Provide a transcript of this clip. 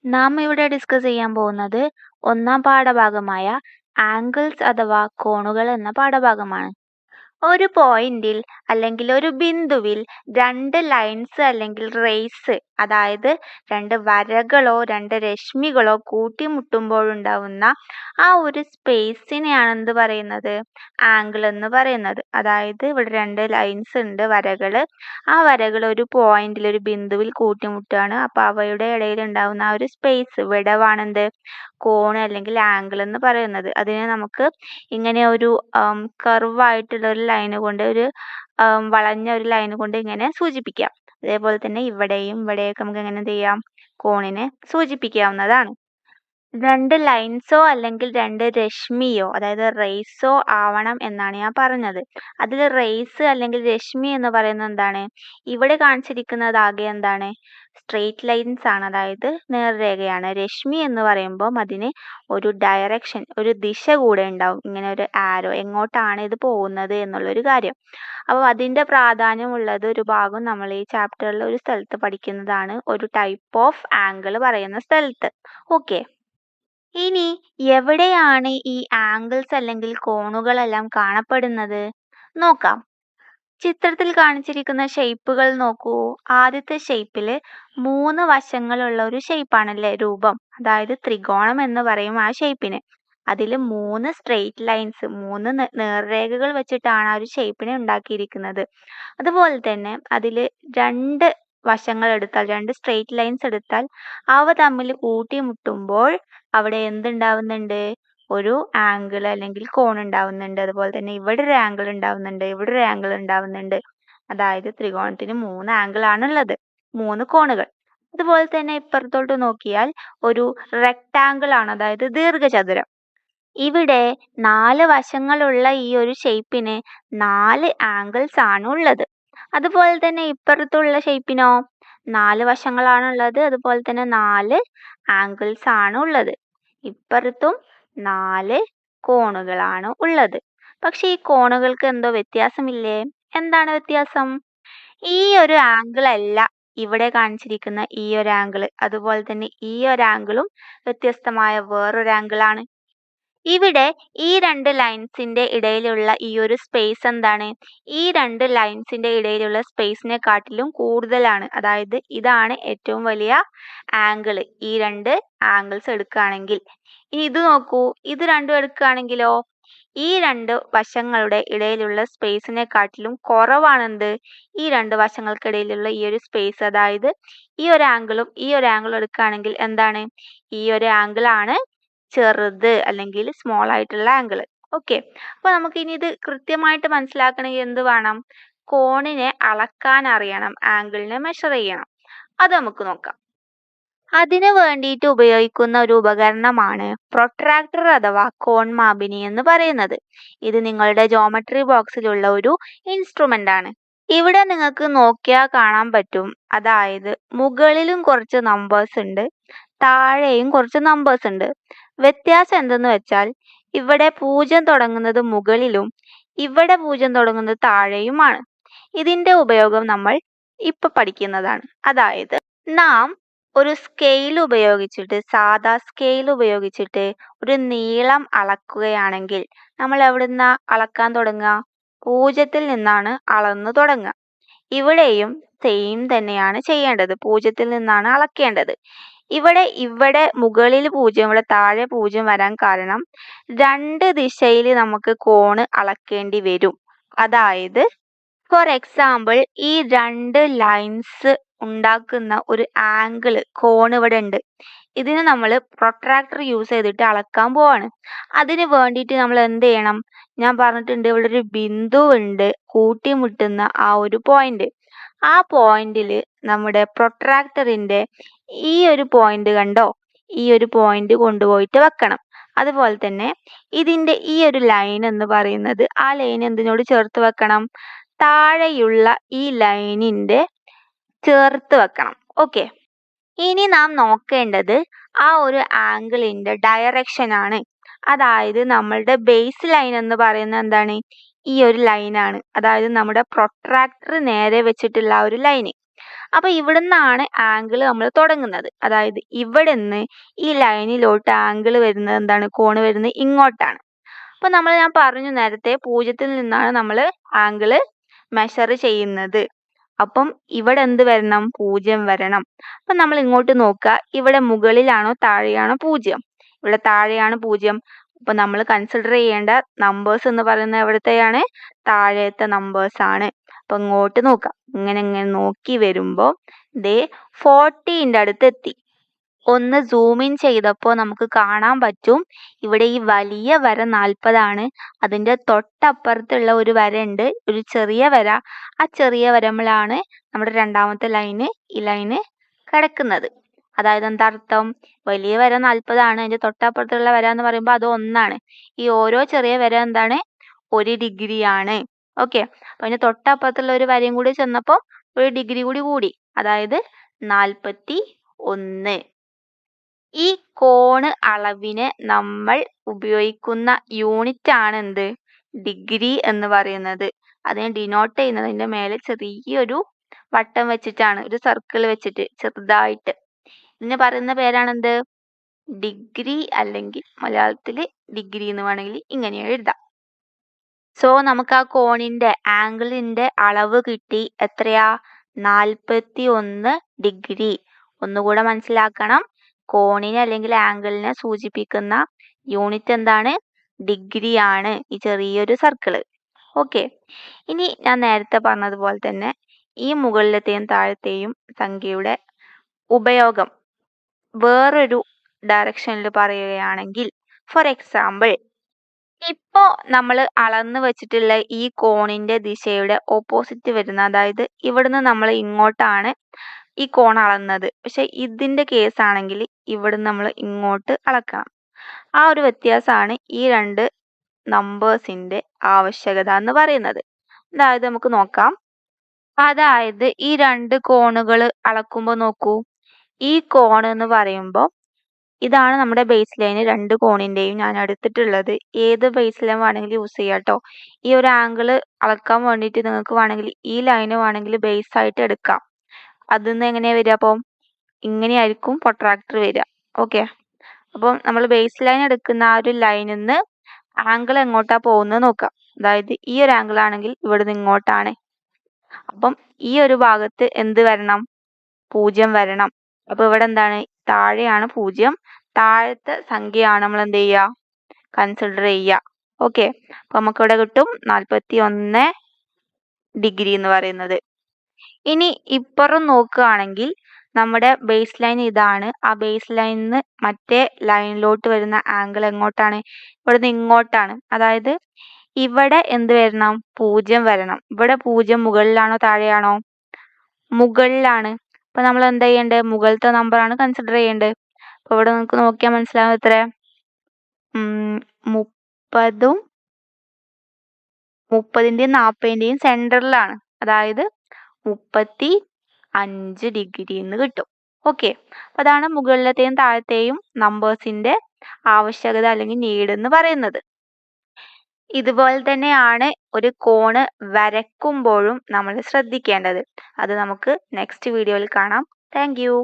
നാം ഇവിടെ ഡിസ്കസ് ചെയ്യാൻ പോകുന്നത് ഒന്നാം പാഠഭാഗമായ ആംഗിൾസ് അഥവാ കോണുകൾ എന്ന പാഠഭാഗമാണ്. ഒരു പോയിന്റിൽ അല്ലെങ്കിൽ ഒരു ബിന്ദുവിൽ രണ്ട് ലൈൻസ് അല്ലെങ്കിൽ റേസ്, അതായത് രണ്ട് വരകളോ രണ്ട് രശ്മികളോ കൂട്ടിമുട്ടുമ്പോഴുണ്ടാവുന്ന ആ ഒരു സ്പേസിനെയാണ് എന്ത് പറയുന്നത്? ആംഗിൾ എന്ന് പറയുന്നത്. അതായത് ഇവിടെ രണ്ട് ലൈൻസ് ഉണ്ട്, വരകൾ. ആ വരകൾ ഒരു പോയിന്റിൽ ഒരു ബിന്ദുവിൽ കൂട്ടിമുട്ടുകയാണ്. അപ്പോൾ അവയുടെ ഇടയിൽ ഉണ്ടാവുന്ന ആ ഒരു സ്പേസ്, വിടവാണെന്ത്? കോൺ അല്ലെങ്കിൽ ആംഗിൾ എന്ന് പറയുന്നത്. അതിനെ നമുക്ക് ഇങ്ങനെ ഒരു കർവായിട്ടുള്ള ഒരു ലൈൻ കൊണ്ട്, ഒരു വളഞ്ഞ ഒരു ലൈൻ കൊണ്ട് ഇങ്ങനെ സൂചിപ്പിക്കാം. അതേപോലെ തന്നെ ഇവിടെയും ഇവിടെയൊക്കെ നമുക്ക് എങ്ങനെ ചെയ്യാം? കോണിനെ സൂചിപ്പിക്കാവുന്നതാണ്. രണ്ട് ലൈൻസോ അല്ലെങ്കിൽ രണ്ട് രശ്മിയോ, അതായത് റേസോ ആവണം എന്നാണ് ഞാൻ പറഞ്ഞത്. അതിൽ റേസ് അല്ലെങ്കിൽ രശ്മി എന്ന് പറയുന്നത് എന്താണ്? ഇവിടെ കാണിച്ചിരിക്കുന്നത് ആകെ എന്താണ്? സ്ട്രെയിറ്റ് ലൈൻസ് ആണ്, അതായത് നേർരേഖയാണ്. രശ്മി എന്ന് പറയുമ്പോൾ അതിന് ഒരു ഡയറക്ഷൻ, ഒരു ദിശ കൂടെ ഉണ്ടാവും. ഇങ്ങനെ ഒരു ആരോ, എങ്ങോട്ടാണ് ഇത് പോകുന്നത് എന്നുള്ളൊരു കാര്യം. അപ്പോൾ അതിൻ്റെ പ്രാധാന്യമുള്ളത് ഒരു ഭാഗം നമ്മൾ ഈ ചാപ്റ്ററിൽ ഒരു സ്ഥലത്ത് പഠിക്കുന്നതാണ്, ഒരു ടൈപ്പ് ഓഫ് ആംഗിൾ പറയുന്ന സ്ഥലത്ത്. ഓക്കെ, ഇനി എവിടെയാണ് ഈ ആംഗിൾസ് അല്ലെങ്കിൽ കോണുകളെല്ലാം കാണപ്പെടുന്നത്? നോക്കാം. ചിത്രത്തിൽ കാണിച്ചിരിക്കുന്ന ഷേപ്പുകൾ നോക്കൂ. ആദ്യത്തെ ഷേപ്പിൽ 3 വശങ്ങളുള്ള ഒരു ഷേപ്പാണല്ലേ രൂപം, അതായത് ത്രികോണം എന്ന് പറയും ആ ഷേപ്പിന്. അതിൽ 3 സ്ട്രെയിറ്റ് ലൈൻസ്, 3 നേർരേഖകൾ വെച്ചിട്ടാണ് ആ ഒരു ഷേപ്പിനെ ഉണ്ടാക്കിയിരിക്കുന്നത്. അതുപോലെ തന്നെ അതിൽ 2 വശങ്ങൾ എടുത്താൽ, 2 സ്ട്രെയിറ്റ് ലൈൻസ് എടുത്താൽ അവ തമ്മിൽ കൂട്ടിമുട്ടുമ്പോൾ അവിടെ എന്തുണ്ടാവുന്നുണ്ട്? ഒരു ആംഗിൾ അല്ലെങ്കിൽ കോൺ ഉണ്ടാവുന്നുണ്ട്. അതുപോലെ തന്നെ ഇവിടെ ഒരു ആംഗിൾ ഉണ്ടാവുന്നുണ്ട്, ഇവിടെ ഒരു ആംഗിൾ ഉണ്ടാവുന്നുണ്ട്. അതായത് ത്രികോണത്തിന് 3 ആംഗിൾ ആണുള്ളത്, 3 കോണുകൾ. അതുപോലെ തന്നെ ഇപ്പുറത്തോട്ട് നോക്കിയാൽ ഒരു റെക്ടാങ്കിൾ ആണ്, അതായത് ദീർഘചതുരം. ഇവിടെ 4 വശങ്ങളുള്ള ഈ ഒരു ഷേപ്പിന് 4 ആംഗിൾസ് ആണ് ഉള്ളത്. അതുപോലെ തന്നെ ഇപ്പുറത്തുള്ള ഷേപ്പിനോ 4 വശങ്ങളാണുള്ളത്, അതുപോലെ തന്നെ 4 ആംഗിൾസ് ആണ് ഉള്ളത്. ഇപ്പുറത്തും 4 കോണുകളാണ് ഉള്ളത്. പക്ഷെ ഈ കോണുകൾക്ക് എന്തോ വ്യത്യാസമില്ലേ? എന്താണ് വ്യത്യാസം? ഈ ഒരു ആംഗിൾ അല്ല ഇവിടെ കാണിച്ചിരിക്കുന്ന ഈ ഒരു ആംഗിൾ. അതുപോലെ തന്നെ ഈ ഒരു ആംഗിളും വ്യത്യസ്തമായ വേറൊരു ആംഗിൾ ആണ്. ഇവിടെ ഈ 2 ലൈൻസിന്റെ ഇടയിലുള്ള ഈ ഒരു സ്പേസ് എന്താണ്? ഈ 2 ലൈൻസിന്റെ ഇടയിലുള്ള സ്പേസിനെ കാട്ടിലും കൂടുതലാണ്. അതായത് ഇതാണ് ഏറ്റവും വലിയ ആംഗിൾ, ഈ 2 ആംഗിൾസ് എടുക്കുകയാണെങ്കിൽ. ഇനി ഇത് നോക്കൂ, ഇത് രണ്ടും എടുക്കുകയാണെങ്കിലോ ഈ 2 വശങ്ങളുടെ ഇടയിലുള്ള സ്പേസിനെ കാട്ടിലും കുറവാണെന്ത്? ഈ 2 വശങ്ങൾക്കിടയിലുള്ള ഈ ഒരു സ്പേസ്. അതായത് ഈ ഒരു ആംഗിളും ഈ ഒരു ആംഗിളും എടുക്കുകയാണെങ്കിൽ എന്താണ്? ഈ ഒരു ആംഗിൾ ആണ് ചെറുത് അല്ലെങ്കിൽ സ്മോൾ ആയിട്ടുള്ള ആംഗിൾ. ഓക്കെ, അപ്പൊ നമുക്ക് ഇനി ഇത് കൃത്യമായിട്ട് മനസ്സിലാക്കണമെങ്കിൽ എന്ത് വേണം? കോണിനെ അളക്കാൻ അറിയണം, ആംഗിളിനെ മെഷർ ചെയ്യണം. അത് നമുക്ക് നോക്കാം. അതിനു വേണ്ടിയിട്ട് ഉപയോഗിക്കുന്ന ഒരു ഉപകരണമാണ് പ്രൊട്രാക്ടർ അഥവാ കോൺമാപിനി എന്ന് പറയുന്നത്. ഇത് നിങ്ങളുടെ ജോമെട്രി ബോക്സിലുള്ള ഒരു ഇൻസ്ട്രുമെന്റ് ആണ്. ഇവിടെ നിങ്ങൾക്ക് നോക്കിയാൽ കാണാൻ പറ്റും, അതായത് മുകളിലും കുറച്ച് നമ്പേഴ്സ് ഉണ്ട്, താഴെയും കുറച്ച് നമ്പേഴ്സ് ഉണ്ട്. വ്യത്യാസം എന്തെന്ന് വെച്ചാൽ ഇവിടെ 0 തുടങ്ങുന്നത് മുകളിലും ഇവിടെ 0 തുടങ്ങുന്നത് താഴെയുമാണ്. ഇതിന്റെ ഉപയോഗം നമ്മൾ ഇപ്പൊ പഠിക്കുന്നതാണ്. അതായത് നാം ഒരു സ്കെയിൽ ഉപയോഗിച്ചിട്ട്, സാധാ സ്കെയിൽ ഉപയോഗിച്ചിട്ട് ഒരു നീളം അളക്കുകയാണെങ്കിൽ നമ്മൾ എവിടുന്ന അളക്കാൻ തുടങ്ങുക? 0 നിന്നാണ് അളന്നു തുടങ്ങുക. ഇവിടെയും സെയിം തന്നെയാണ് ചെയ്യേണ്ടത്, 0 നിന്നാണ് അളക്കേണ്ടത്. ഇവിടെ മുകളിൽ 0, ഇവിടെ താഴെ 0 വരാൻ കാരണം 2 ദിശയിൽ നമുക്ക് കോണ് അളക്കേണ്ടി വരും. അതായത് ഫോർ എക്സാമ്പിൾ ഈ 2 ലൈൻസ് ഉണ്ടാക്കുന്ന ഒരു ആംഗിൾ, കോൺ ഇവിടെ ഉണ്ട്. ഇതിന് നമ്മൾ പ്രൊട്രാക്ടർ യൂസ് ചെയ്തിട്ട് അളക്കാൻ പോവാണ്. അതിന് വേണ്ടിയിട്ട് നമ്മൾ എന്ത് ചെയ്യണം? ഞാൻ പറഞ്ഞിട്ടുണ്ട്, ഇവിടെ ഒരു ബിന്ദു ഉണ്ട്, കൂട്ടിമുട്ടുന്ന ആ ഒരു പോയിന്റ്. ആ പോയിന്റിൽ നമ്മുടെ പ്രൊട്രാക്ടറിന്റെ ഈ ഒരു പോയിന്റ് കണ്ടോ, ഈ ഒരു പോയിന്റ് കൊണ്ടുപോയിട്ട് വെക്കണം. അതുപോലെ തന്നെ ഇതിന്റെ ഈ ഒരു ലൈൻ എന്ന് പറയുന്നത്, ആ ലൈൻ എന്തിനോട് ചേർത്ത് വെക്കണം? താഴെയുള്ള ഈ ലൈനിന്റെ ചേർത്ത് വെക്കണം. ഓക്കെ, ഇനി നാം നോക്കേണ്ടത് ആ ഒരു ആംഗിളിന്റെ ഡയറക്ഷൻ ആണ്. അതായത് നമ്മളുടെ ബേസ് ലൈൻ എന്ന് പറയുന്നത് എന്താണ്? ഈ ഒരു ലൈനാണ്, അതായത് നമ്മുടെ പ്രൊട്രാക്ടർ നേരെ വെച്ചിട്ടുള്ള ആ ഒരു ലൈന്. അപ്പോൾ ഇവിടുന്നാണ് ആംഗിൾ നമ്മൾ തുടങ്ങുന്നത്. അതായത് ഇവിടുന്ന് ഈ ലൈനിലോട്ട് ആംഗിൾ വരുന്നത് എന്താണ്, കോണ് വരുന്നത് ഇങ്ങോട്ടാണ്. അപ്പോൾ ഞാൻ പറഞ്ഞു നേരത്തെ 0-ൽ നിന്നാണ് നമ്മൾ ആംഗിൾ മെഷർ ചെയ്യുന്നത്. അപ്പം ഇവിടെ എന്ത് വരണം, 0 വരണം. അപ്പം നമ്മൾ ഇങ്ങോട്ട് നോക്കുക, ഇവിടെ മുകളിലാണോ താഴെയാണോ 0? ഇവിടെ താഴെയാണ് 0. അപ്പം നമ്മൾ കൺസിഡർ ചെയ്യേണ്ട നമ്പേഴ്സ് എന്ന് പറയുന്നത് എവിടത്തെയാണ്, താഴത്തെ നമ്പേഴ്സ് ആണ്. അപ്പം ഇങ്ങോട്ട് നോക്കാം, ഇങ്ങനെ നോക്കി വരുമ്പോൾ ദേ 40ന്റെ അടുത്ത് എത്തി. ഒന്ന് സൂം ഇൻ ചെയ്തപ്പോൾ നമുക്ക് കാണാൻ പറ്റും, ഇവിടെ ഈ വലിയ വര 40 ആണ്. അതിൻ്റെ തൊട്ടപ്പുറത്തുള്ള ഒരു വര ഉണ്ട്, ഒരു ചെറിയ വര. ആ ചെറിയ വരമ്മിലാണ് നമ്മുടെ രണ്ടാമത്തെ ലൈന്, ഈ ലൈന് കിടക്കുന്നത്. അതായത് എന്താ അർത്ഥം, വലിയ വര 40 ആണ്, അതിൻ്റെ തൊട്ടപ്പുറത്തുള്ള വര എന്ന് പറയുമ്പോൾ അത് 1 ആണ്. ഈ ഓരോ ചെറിയ വര എന്താണ്, 1 ഡിഗ്രി ആണ്. ഓക്കെ, അപ്പം അതിൻ്റെ തൊട്ടപ്പുറത്തുള്ള ഒരു വരയും കൂടി ചെന്നപ്പോൾ 1 ഡിഗ്രി കൂടി, അതായത് 41. ഈ കോണ് അളവിന് നമ്മൾ ഉപയോഗിക്കുന്ന യൂണിറ്റ് ആണ് എന്ത്, ഡിഗ്രി എന്ന് പറയുന്നത്. അതിനെ ഡിനോട്ട് ചെയ്യുന്നതിൻ്റെ മേലെ ചെറിയൊരു വട്ടം വെച്ചിട്ടാണ്, ഒരു സർക്കിൾ വെച്ചിട്ട് ചെറുതായിട്ട്. ഇതിന് പറയുന്ന പേരാണെന്ത്, ഡിഗ്രി, അല്ലെങ്കിൽ മലയാളത്തിൽ ഡിഗ്രി എന്ന് വേണമെങ്കിൽ ഇങ്ങനെ എഴുതാം. സോ നമുക്ക് ആ കോണിന്റെ ആംഗിളിന്റെ അളവ് കിട്ടി. എത്രയാ, 41 ഡിഗ്രി. ഒന്നുകൂടെ മനസ്സിലാക്കണം, കോണിനെ അല്ലെങ്കിൽ ആംഗിളിനെ സൂചിപ്പിക്കുന്ന യൂണിറ്റ് എന്താണ്, ഡിഗ്രി ആണ്, ഈ ചെറിയൊരു സർക്കിള്. ഓക്കെ, ഇനി ഞാൻ നേരത്തെ പറഞ്ഞതുപോലെ തന്നെ ഈ മുകളിലത്തെയും താഴത്തെയും സംഖ്യയുടെ ഉപയോഗം വേറൊരു ഡയറക്ഷനിൽ പറയുകയാണെങ്കിൽ, ഫോർ എക്സാമ്പിൾ, ഇപ്പോൾ നമ്മൾ അളന്ന് വെച്ചിട്ടുള്ള ഈ കോണിന്റെ ദിശയുടെ ഓപ്പോസിറ്റ് വരുന്ന, അതായത് ഇവിടുന്ന് നമ്മൾ ഇങ്ങോട്ടാണ് ഈ കോൺ അളന്നത്. പക്ഷെ ഇതിന്റെ കേസ് ആണെങ്കിൽ ഇവിടുന്ന് നമ്മൾ ഇങ്ങോട്ട് അളക്കണം. ആ ഒരു വ്യത്യാസമാണ് ഈ രണ്ട് നമ്പേഴ്സിന്റെ ആവശ്യകത എന്ന് പറയുന്നത്. അതായത് നമുക്ക് നോക്കാം, അതായത് ഈ രണ്ട് കോണുകൾ അളക്കുമ്പോൾ നോക്കൂ, ഈ കോൺ എന്ന് പറയുമ്പോൾ ഇതാണ് നമ്മുടെ ബേസ് ലൈന്. രണ്ട് കോണിന്റെയും ഞാൻ എടുത്തിട്ടുള്ളത്. ഏത് ബേസ് ലൈൻ വേണമെങ്കിലും യൂസ് ചെയ്യാം കേട്ടോ. ഈ ഒരു ആംഗിള് അളക്കാൻ വേണ്ടിയിട്ട് നിങ്ങൾക്ക് വേണമെങ്കിൽ ഈ ലൈന് വേണമെങ്കിൽ ബേസ് ആയിട്ട് എടുക്കാം. അതിന്ന് എങ്ങനെയാ വരിക, അപ്പം ഇങ്ങനെയായിരിക്കും പ്രൊട്രാക്ടർ വരിക. ഓക്കെ, അപ്പം നമ്മൾ ബേസ് ലൈൻ എടുക്കുന്ന ആ ഒരു ലൈനിൽ നിന്ന് ആംഗിൾ എങ്ങോട്ടാ പോകുന്നത് നോക്കാം. അതായത് ഈ ഒരു ആംഗിൾ ആണെങ്കിൽ ഇവിടുന്ന് ഇങ്ങോട്ടാണ്. അപ്പം ഈ ഒരു ഭാഗത്ത് എന്ത് വരണം, 0 വരണം. അപ്പൊ ഇവിടെ എന്താണ്, താഴെയാണ് 0. താഴത്തെ സംഖ്യയാണ് നമ്മൾ എന്ത് ചെയ്യുക, കൺസിഡർ ചെയ്യുക. ഓക്കെ, അപ്പൊ നമുക്ക് ഇവിടെ കിട്ടും 41 ഡിഗ്രി എന്ന് പറയുന്നത്. ഇനി ഇപ്പുറം നോക്കുകയാണെങ്കിൽ നമ്മുടെ ബേസ് ലൈൻ ഇതാണ്. ആ ബേസ് ലൈനിൽ നിന്ന് മറ്റേ ലൈനിലോട്ട് വരുന്ന ആംഗിൾ എങ്ങോട്ടാണ്, ഇവിടുന്ന് ഇങ്ങോട്ടാണ്. അതായത് ഇവിടെ എന്ത് വരണം, 0 വരണം. ഇവിടെ 0 മുകളിലാണോ താഴെയാണോ, മുകളിലാണ്. അപ്പൊ നമ്മൾ എന്താ ചെയ്യേണ്ടത്, മുകളിലത്തെ നമ്പറാണ് കൺസിഡർ ചെയ്യേണ്ടത്. അപ്പൊ ഇവിടെ നമുക്ക് നോക്കിയാൽ മനസ്സിലാവും എത്ര, 30-ഉം 40-ന്റെയും സെന്ററിലാണ്. അതായത് 35 ഡിഗ്രി എന്ന് കിട്ടും. ഓക്കെ, അതാണ് മുകളിലത്തെയും താഴത്തെയും നമ്പേഴ്സിന്റെ ആവശ്യകത അല്ലെങ്കിൽ നീഡ് എന്ന് പറയുന്നത്. ഇതുപോലെ തന്നെയാണ് ഒരു കോണ് വരക്കുമ്പോഴും നമ്മൾ ശ്രദ്ധിക്കേണ്ടത്. അത് നമുക്ക് നെക്സ്റ്റ് വീഡിയോയിൽ കാണാം. Thank you.